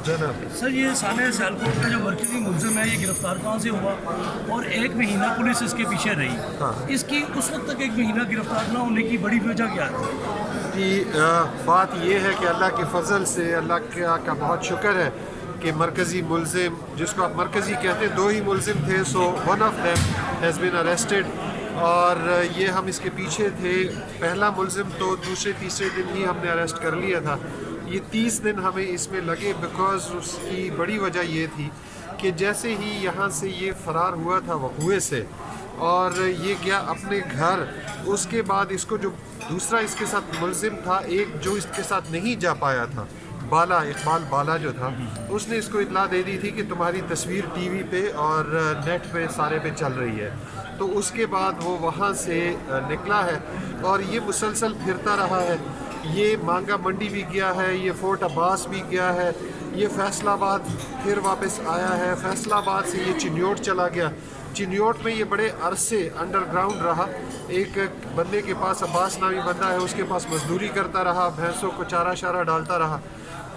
سر یہ ثانیہ سیالکوٹ کا جو مرکزی ملزم ہے یہ گرفتار کہاں سے ہوا اور 1 مہینہ پولیس اس کے پیچھے رہی، اس کی اس وقت تک 1 مہینہ گرفتار نہ ہونے کی بڑی وجہ کیا ہے؟ کہ بات یہ ہے کہ اللہ کے فضل سے اللہ کا بہت شکر ہے کہ مرکزی ملزم جس کو آپ مرکزی کہتے ہیں 2 ہی ملزم تھے، so one of them has been arrested اور یہ ہم اس کے پیچھے تھے. پہلا ملزم تو دوسرے تیسرے دن ہی ہم نے اریسٹ کر لیا تھا. یہ 30 دن ہمیں اس میں لگے بیکاز اس کی بڑی وجہ یہ تھی کہ جیسے ہی یہاں سے یہ فرار ہوا تھا وقوعے سے اور یہ گیا اپنے گھر، اس کے بعد اس کو جو دوسرا اس کے ساتھ ملزم تھا، ایک جو اس کے ساتھ نہیں جا پایا تھا، بالا، اقبال بالا جو تھا، اس نے اس کو اطلاع دے دی تھی کہ تمہاری تصویر ٹی وی پہ اور نیٹ پہ سارے پہ چل رہی ہے. تو اس کے بعد وہ وہاں سے نکلا ہے اور یہ مسلسل پھرتا رہا ہے. یہ مانگا منڈی بھی گیا ہے، یہ فورٹ عباس بھی گیا ہے، یہ فیصل آباد پھر واپس آیا ہے، فیصل آباد سے یہ چنیوٹ چلا گیا. چنیوٹ میں یہ بڑے عرصے انڈر گراؤنڈ رہا. ایک بندے کے پاس، عباس نامی بندہ ہے، اس کے پاس مزدوری کرتا رہا، بھینسوں کو چارہ شارہ ڈالتا رہا،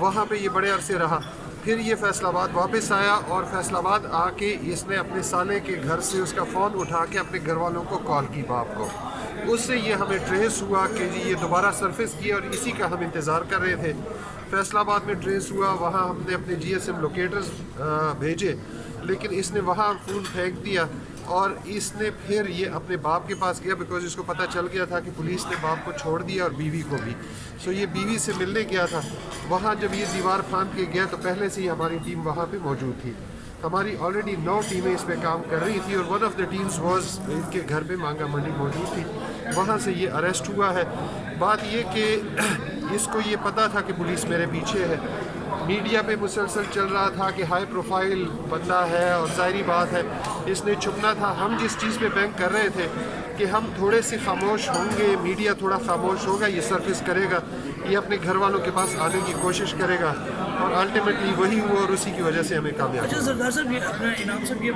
وہاں پہ یہ بڑے عرصے رہا. پھر یہ فیصل آباد واپس آیا اور فیصل آباد آ کے اس نے اپنے سالے کے گھر سے اس کا فون اٹھا کے اپنے گھر والوں کو کال کی باپ کو. اس سے یہ ہمیں ٹریس ہوا کہ جی یہ دوبارہ سرفیس کیا اور اسی کا ہم انتظار کر رہے تھے. فیصل آباد میں ٹریس ہوا، وہاں ہم نے اپنے جی ایس ایم لوکیٹرز بھیجے، لیکن اس نے وہاں فون پھینک دیا اور اس نے پھر یہ اپنے باپ کے پاس گیا بیکاز اس کو پتہ چل گیا تھا کہ پولیس نے باپ کو چھوڑ دیا اور بیوی کو بھی. سو یہ بیوی سے ملنے گیا تھا. وہاں جب یہ دیوار پھاند کے گیا تو پہلے سے ہی ہماری ٹیم وہاں پہ موجود تھی. ہماری آلریڈی 9 ٹیمیں اس پہ کام کر رہی تھی اور one of the teams was in کے گھر پہ مانگا منڈی موجود تھی. وہاں سے یہ اریسٹ ہوا ہے. بات یہ کہ اس کو یہ پتہ تھا کہ پولیس میرے پیچھے ہے. میڈیا پہ مسلسل چل رہا تھا کہ ہائی پروفائل بندہ ہے اور ظاہری بات ہے اس نے چھپنا تھا. ہم جس چیز پہ بینک کر رہے تھے کہ ہم تھوڑے سے خاموش ہوں گے، میڈیا تھوڑا خاموش ہوگا، یہ سرفیس کرے گا، یہ اپنے گھر والوں کے پاس آنے کی کوشش کرے گا اور الٹیمیٹلی وہی ہوا اور اسی کی وجہ سے ہمیں کامیاب. اچھا سردار صاحب، یہ اپنا انعام صاحب یہ